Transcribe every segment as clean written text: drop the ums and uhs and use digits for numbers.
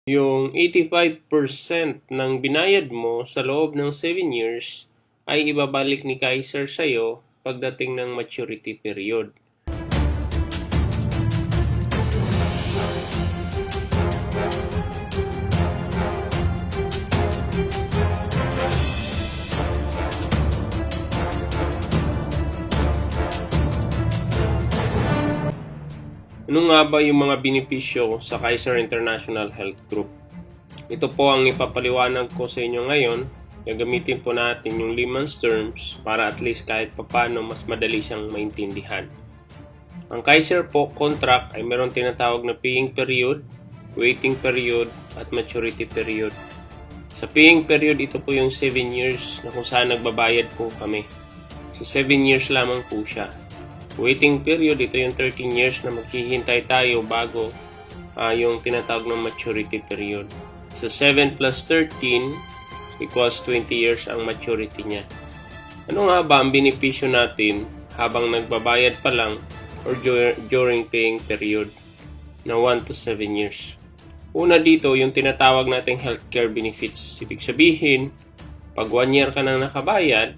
Yung 85% ng binayad mo sa loob ng 7 years ay ibabalik ni Kaiser sa'yo pagdating ng maturity period. Ano nga ba yung mga benepisyo sa Kaiser International Health Group? Ito po ang ipapaliwanag ko sa inyo ngayon. Gagamitin po natin yung layman's terms para at least kahit papano mas madali siyang maintindihan. Ang Kaiser po contract ay meron tinatawag na paying period, waiting period, at maturity period. Sa paying period, ito po yung 7 years na kung saan nagbabayad po kami. So 7 years lamang po siya. Waiting period, ito yung 13 years na maghihintay tayo bago yung tinatawag ng maturity period. So 7 plus 13 equals 20 years ang maturity niya. Ano nga ba ang benepisyo natin habang nagbabayad pa lang or during paying period na 1 to 7 years? Una dito, yung tinatawag nating healthcare benefits. Ibig sabihin, pag 1 year ka nang nakabayad,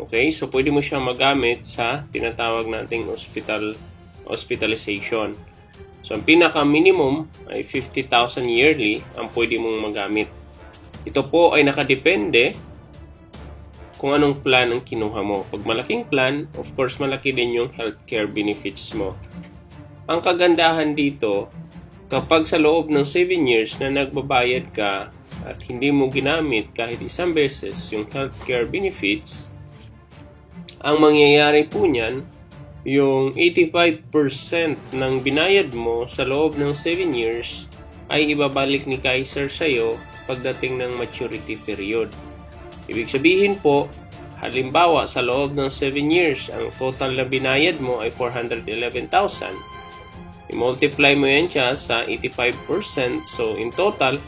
okay, so pwede mo siyang magamit sa tinatawag nating hospitalization. So ang pinaka-minimum ay 50,000 yearly ang pwede mong magamit. Ito po ay nakadepende kung anong plan ang kinuha mo. Pag malaking plan, of course malaki din yung healthcare benefits mo. Ang kagandahan dito, kapag sa loob ng 7 years na nagbabayad ka at hindi mo ginamit kahit isang beses yung healthcare benefits, ang mangyayari po niyan, yung 85% ng binayad mo sa loob ng 7 years ay ibabalik ni Kaiser sa'yo pagdating ng maturity period. Ibig sabihin po, halimbawa sa loob ng 7 years, ang total na binayad mo ay 411,000. I-multiply mo yan siya sa 85%, so in total,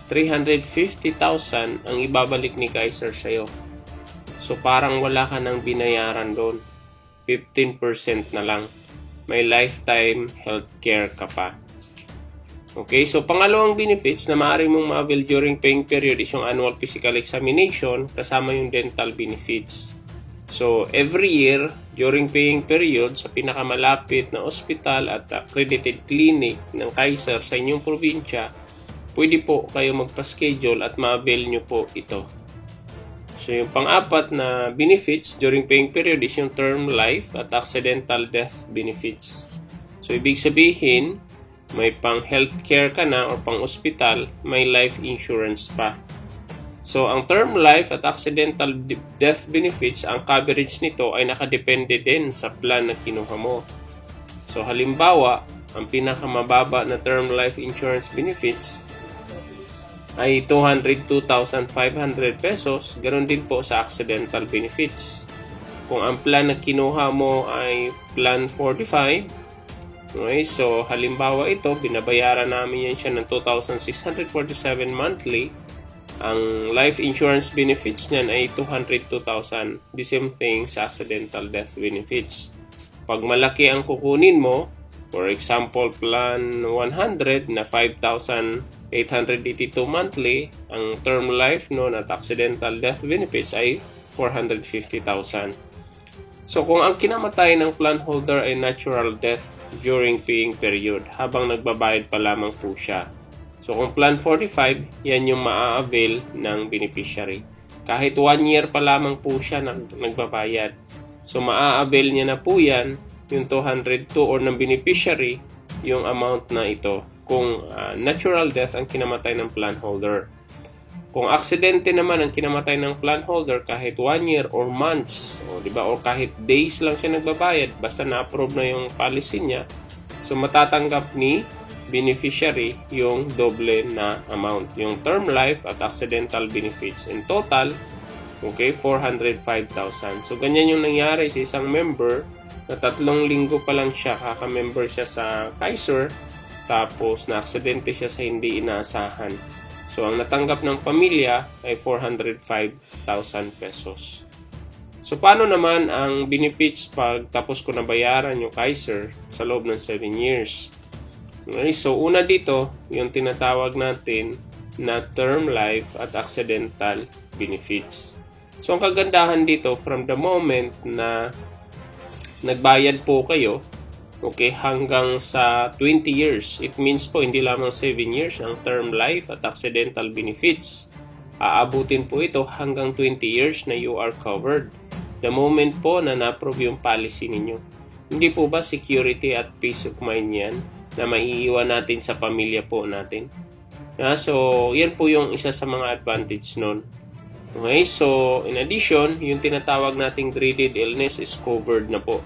350,000 ang ibabalik ni Kaiser sa'yo. So parang wala ka nang binayaran doon. 15% na lang. May lifetime healthcare ka pa. Okay, so pangalawang benefits na maaari mong ma-avail during paying period is yung annual physical examination kasama yung dental benefits. So every year during paying period sa pinakamalapit na ospital at accredited clinic ng Kaiser sa inyong probinsya, pwede po kayo magpa-schedule at ma-avail nyo po ito. So yung pang-apat na benefits during paying period is yung term life at accidental death benefits. So ibig sabihin, may pang healthcare ka na or pang hospital, may life insurance pa. So ang term life at accidental death benefits, ang coverage nito ay nakadepende din sa plan na kinuha mo. So halimbawa, ang pinakamababa na term life insurance benefits ay 202,500 pesos. Ganon din po sa accidental benefits. Kung ang plan na kinuha mo ay plan 45, okay, so halimbawa ito, binabayaran namin yan siya ng 2,647 monthly. Ang life insurance benefits niyan ay 202,000. The same thing sa accidental death benefits. Pag malaki ang kukunin mo, for example, plan 100 na 5,882 monthly, ang term life noon at accidental death benefits ay 450,000. So kung ang kinamatay ng plan holder ay natural death during paying period, habang nagbabayad pa lamang po siya. So kung plan 45, yan yung maa-avail ng beneficiary. Kahit 1 year pa lamang po siya nagbabayad. So maa-avail niya na po yan, yung 202 or ng beneficiary, yung amount na ito. Kung natural death ang kinamatay ng plan holder. Kung aksidente naman ang kinamatay ng plan holder kahit 1 year or months, o diba, or kahit days lang siya nagbabayad, basta na-approve na yung policy niya, so matatanggap ni beneficiary yung doble na amount, yung term life at accidental benefits. In total, okay, 405,000. So ganyan yung nangyari sa isang member na 3 linggo pa lang siya, kaka-member siya sa Kaiser, tapos na-aksidente siya sa hindi inaasahan. So ang natanggap ng pamilya ay 405,000 pesos. So paano naman ang benefits pag tapos ko na bayaran yung Kaiser sa loob ng 7 years? Okay, so una dito, yung tinatawag natin na term life at accidental benefits. So ang kagandahan dito, from the moment na nagbayad po kayo, okay, hanggang sa 20 years. It means po hindi lamang 7 years ang term life at accidental benefits. Aabutin po ito hanggang 20 years na you are covered. The moment po na na-approve yung policy ninyo. Hindi po ba security at peace of mind yan na maiiwan natin sa pamilya po natin? So, yan po yung isa sa mga advantage nun. Okay, so in addition, yung tinatawag nating dreaded illness is covered na po.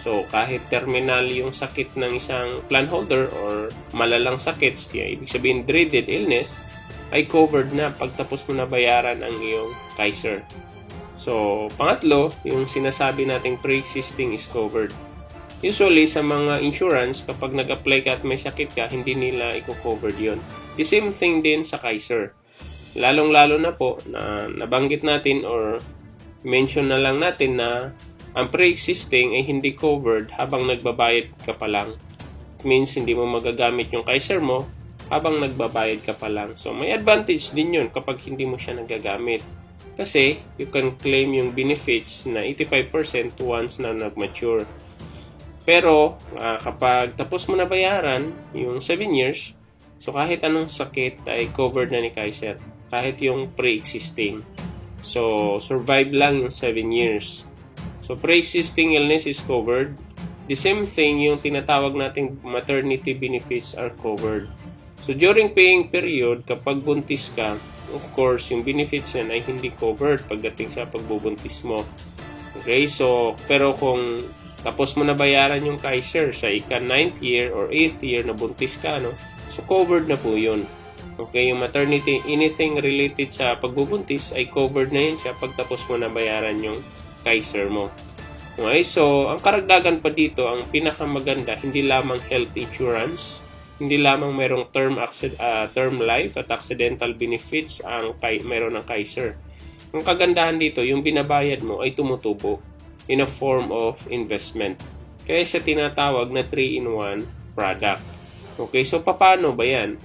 So, kahit terminal yung sakit ng isang plan holder or malalang sakit, ibig sabihin dreaded illness, ay covered na pagtapos mo na bayaran ang iyong Kaiser. So, pangatlo, yung sinasabi nating pre-existing is covered. Usually, sa mga insurance, kapag nag-apply ka at may sakit ka, hindi nila i-covered yun. The same thing din sa Kaiser. Lalong-lalo na po na nabanggit natin or mention na lang natin na ang pre-existing ay hindi covered habang nagbabayad ka pa lang. It means hindi mo magagamit yung Kaiser mo habang nagbabayad ka pa lang. So may advantage din yun kapag hindi mo siya nagagamit. Kasi you can claim yung benefits na 85% once na nag-mature. Pero kapag tapos mo na bayaran yung 7 years, so kahit anong sakit ay covered na ni Kaiser. Kahit yung pre-existing. So survive lang yung 7 years. So, pre-existing illness is covered. The same thing, yung tinatawag nating maternity benefits are covered. So, during paying period, kapag buntis ka, of course, yung benefits yan ay hindi covered pagdating sa pagbubuntis mo. Okay, so, pero kung tapos mo na bayaran yung Kaiser sa ika-9th year or 8th year na buntis ka, no? So, covered na po yun. Okay, yung maternity, anything related sa pagbubuntis ay covered na yun siya pagtapos mo na bayaran yung Kaiser mo. Okay, so ang karagdagan pa dito, ang pinakamaganda, hindi lamang health insurance, hindi lamang mayroong term life at accidental benefits ang mayroon ng Kaiser. Ang kagandahan dito, yung binabayad mo ay tumutubo in a form of investment. Kaya siya tinatawag na 3-in-1 product. Okay, so paano ba yan?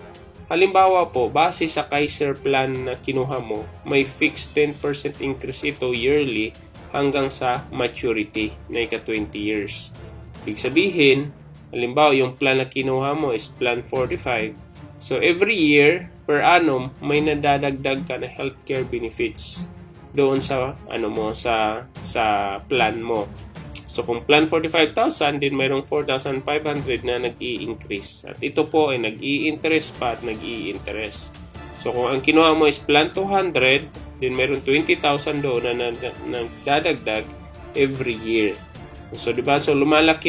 Halimbawa po, base sa Kaiser plan na kinuha mo, may fixed 10% increase ito yearly hanggang sa maturity na ika-20 years. Ibig sabihin, halimbawa yung plan na kinuha mo is plan 45. So every year, per annum, may nadadagdag ka na healthcare benefits doon sa sa plan mo. So kung plan 45,000, din mayroong 4,500 na nag-i-increase. At ito po ay nag-i-interest pa at nag-i-interest. So kung ang kinuha mo is plan 200, then meron 20,000 doon na nagdadagdag every year. So, diba? So, lumalaki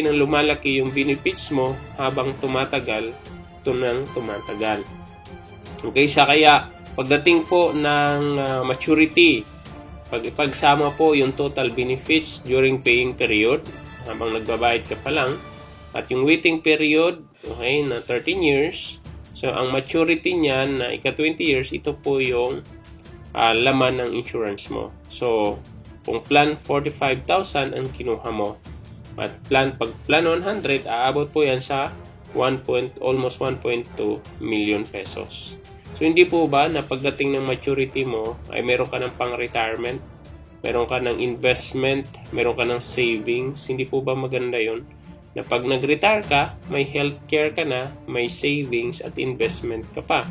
yung benefits mo habang tumatagal, tumatagal. Okay, siya kaya, pagdating po ng maturity, pagsama po yung total benefits during paying period, habang nagbabayad ka pa lang, at yung waiting period, okay, na 13 years, so, ang maturity niyan na ika-20 years, ito po yung laman ng insurance mo. So, kung plan 45,000 ang kinuha mo at pag plan 100, aabot po yan sa almost 1.2 million pesos. So, hindi po ba na pagdating ng maturity mo ay meron ka ng pang-retirement, meron ka ng investment, meron ka ng savings? Hindi po ba maganda yon? Na pag nag-retire ka, may healthcare ka na, may savings at investment ka pa.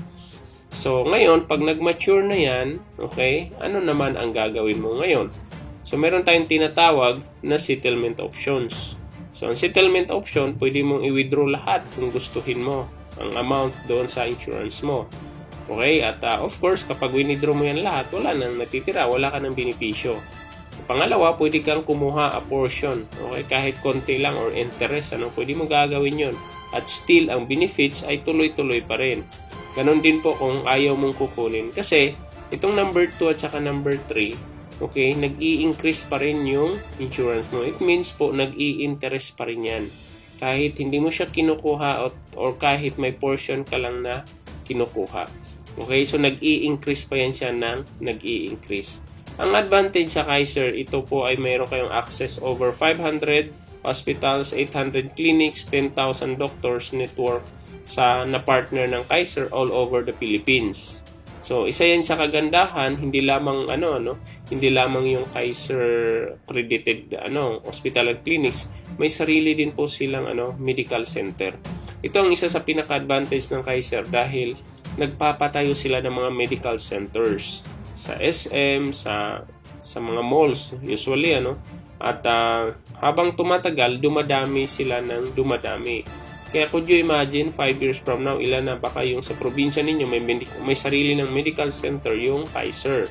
So, ngayon, pag nag-mature na yan, okay, ano naman ang gagawin mo ngayon? So, meron tayong tinatawag na settlement options. So, ang settlement option, pwede mong i-withdraw lahat kung gustuhin mo ang amount doon sa insurance mo. Okay, at of course, kapag withdraw mo yan lahat, wala nang natitira, wala ka ng benepisyo. Pangalawa, pwede kang kumuha a portion, okay, kahit konti lang or interest, pwede mo gagawin yon. At still, ang benefits ay tuloy-tuloy pa rin. Ganon din po kung ayaw mong kukunin. Kasi, itong number 2 at saka number 3, okay, nag-i-increase pa rin yung insurance mo. It means po, nag-i-interest pa rin yan. Kahit hindi mo siya kinukuha or kahit may portion ka lang na kinukuha. Okay, so nag-i-increase pa yan siya ng nag-i-increase. Ang advantage sa Kaiser, ito po ay mayroon kayong access over 500 hospitals, 800 clinics, 10,000 doctors network, na partner ng Kaiser all over the Philippines. So isa yan sa kagandahan, hindi lamang hindi lamang yung Kaiser accredited hospital at clinics, may sarili din po silang medical center. Ito ang isa sa pinaka-advantage ng Kaiser dahil nagpapatayo sila ng mga medical centers sa SM, sa mga malls usually at habang tumatagal dumadami sila ng dumadami. Kaya could you imagine 5 years from now ilan na baka yung sa probinsya ninyo may sarili ng medical center yung Kaiser.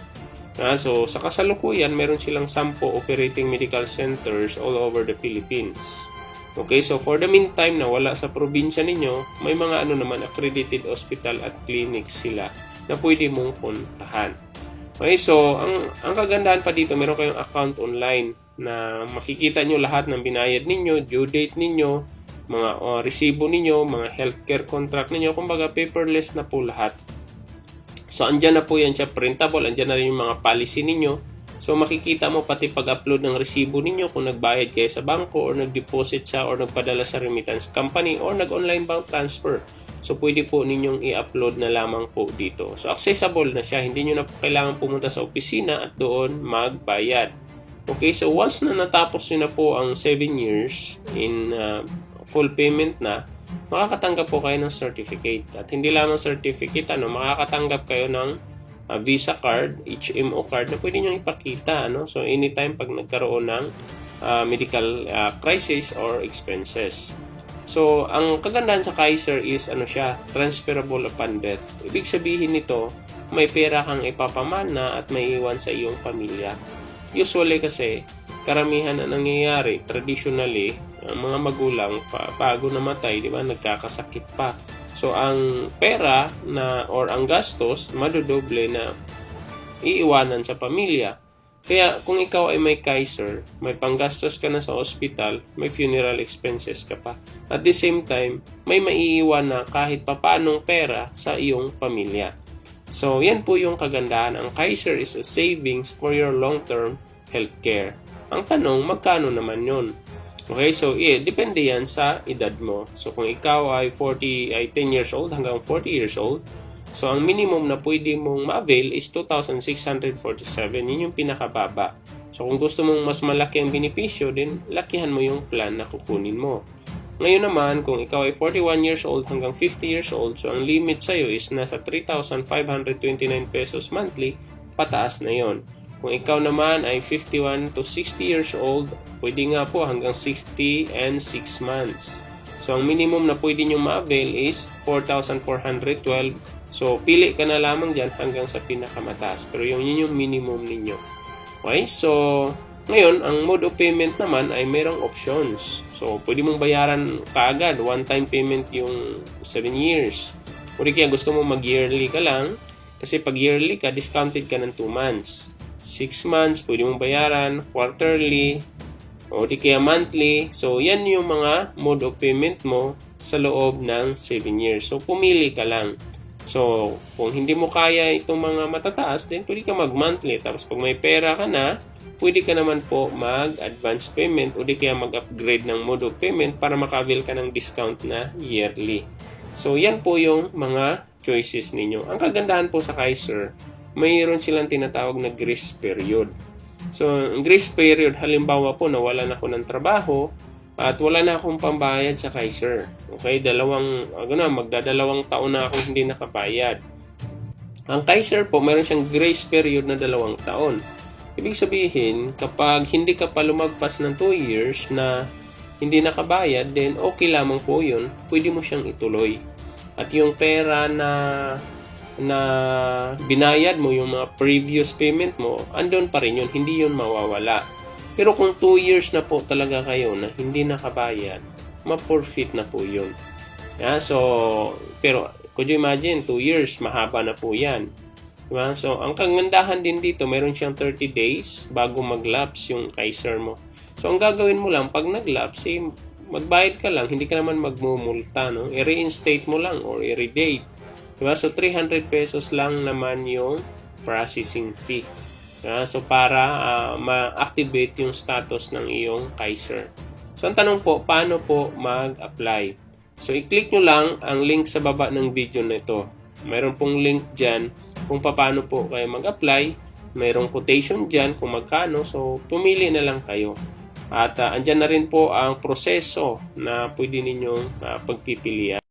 So sa kasalukuyan meron silang 10 operating medical centers all over the Philippines. Okay, so for the meantime na wala sa probinsya ninyo, may mga naman accredited hospital at clinics sila na pwede mong puntahan. Okay, so ang kagandahan pa dito, meron kayong account online na makikita nyo lahat ng binayad ninyo, due date ninyo, mga resibo ninyo, mga healthcare contract ninyo, kumbaga paperless na po lahat. So andyan na po yan siya, printable, andyan na rin yung mga policy ninyo. So makikita mo pati pag-upload ng resibo ninyo kung nagbayad kayo sa bangko or nag-deposit siya or nagpadala sa remittance company or nag-online bank transfer. So pwede po ninyong i-upload na lamang po dito. So accessible na siya, hindi nyo na po kailangan pumunta sa opisina at doon magbayad. Okay, so once na natapos nyo na po ang 7 years in full payment na, makakatanggap po kayo ng certificate. At hindi lamang certificate, makakatanggap kayo ng Visa card, HMO card na pwede nyo ipakita. So anytime pag nagkaroon ng medical crisis or expenses. So ang kagandahan sa Kaiser is transferable upon death. Ibig sabihin nito, may pera kang ipapamana at may iwan sa iyong pamilya. Usually kasi, karamihan na nangyayari, traditionally, ang mga magulang bago namatay, di ba, nagkakasakit pa. So ang pera or ang gastos madodoble na iiwanan sa pamilya. Kaya kung ikaw ay may Kaiser, may panggastos ka na sa ospital, may funeral expenses ka pa. At the same time, may maiiwan na kahit papaanong pera sa iyong pamilya. So yan po yung kagandahan. Ang Kaiser is a savings for your long-term healthcare. Ang tanong, magkano naman yun? Okay, so depende yan sa edad mo. So kung ikaw ay 10 years old hanggang 40 years old, so ang minimum na pwede mong ma-avail is 2,647. Yun yung pinakababa. So kung gusto mong mas malaki ang benepisyo, then lakihan mo yung plan na kukunin mo. Ngayon naman, kung ikaw ay 41 years old hanggang 50 years old, so ang limit sa'yo is nasa 3,529 pesos monthly, pataas na yon. Kung ikaw naman ay 51 to 60 years old, pwede nga po hanggang 60 and 6 months. So ang minimum na pwede nyo ma-avail is 4,412. So pili ka na lamang dyan hanggang sa pinakamataas. Pero yun yung minimum ninyo. Okay, so ngayon, ang mode of payment naman ay mayroong options. So pwede mong bayaran kaagad, one-time payment yung 7 years. O di kaya gusto mo mag-yearly ka lang, kasi pag yearly ka, discounted ka ng 2 months. 6 months, pwede mong bayaran, quarterly, o di kaya monthly. So, yan yung mga mode of payment mo sa loob ng 7 years. So, pumili ka lang. So, kung hindi mo kaya itong mga matataas, then pwede ka mag-monthly. Tapos, pag may pera ka na, pwede ka naman po mag-advance payment o di kaya mag-upgrade ng mode of payment para maka-avail ka ng discount na yearly. So, yan po yung mga choices ninyo. Ang kagandahan po sa Kaiser, mayroon silang tinatawag na grace period. So, ang grace period, halimbawa po, nawalan ako ng trabaho at wala na akong pambayad sa Kaiser. Okay, magdadalawang taon na akong hindi nakabayad. Ang Kaiser po, mayroon siyang grace period na 2 taon. Ibig sabihin, kapag hindi ka pa lumagpas ng 2 years na hindi nakabayad, then okay lamang po yun, pwede mo siyang ituloy. At yung pera na binayad mo, yung mga previous payment mo, andun pa rin yun, hindi yun mawawala. Pero kung 2 years na po talaga kayo na hindi nakabayad, ma-forfeit na po yun. Pero could you imagine, 2 years, mahaba na po yan. Diba? So, ang kagandahan din dito, meron siyang 30 days bago mag-lapse yung Kaiser mo. So, ang gagawin mo lang, pag nag-lapse, magbayad ka lang, hindi ka naman magmumulta, no? I-reinstate mo lang or i-redate. Diba? So, 300 pesos lang naman yung processing fee. Diba? So, para ma-activate yung status ng iyong Kaiser. So, ang tanong po, paano po mag-apply? So, i-click nyo lang ang link sa baba ng video na ito. Mayroon pong link dyan kung paano po kayo mag-apply. Mayroong quotation dyan kung magkano. So, pumili na lang kayo. At andyan na rin po ang proseso na pwede ninyong pagpipilian.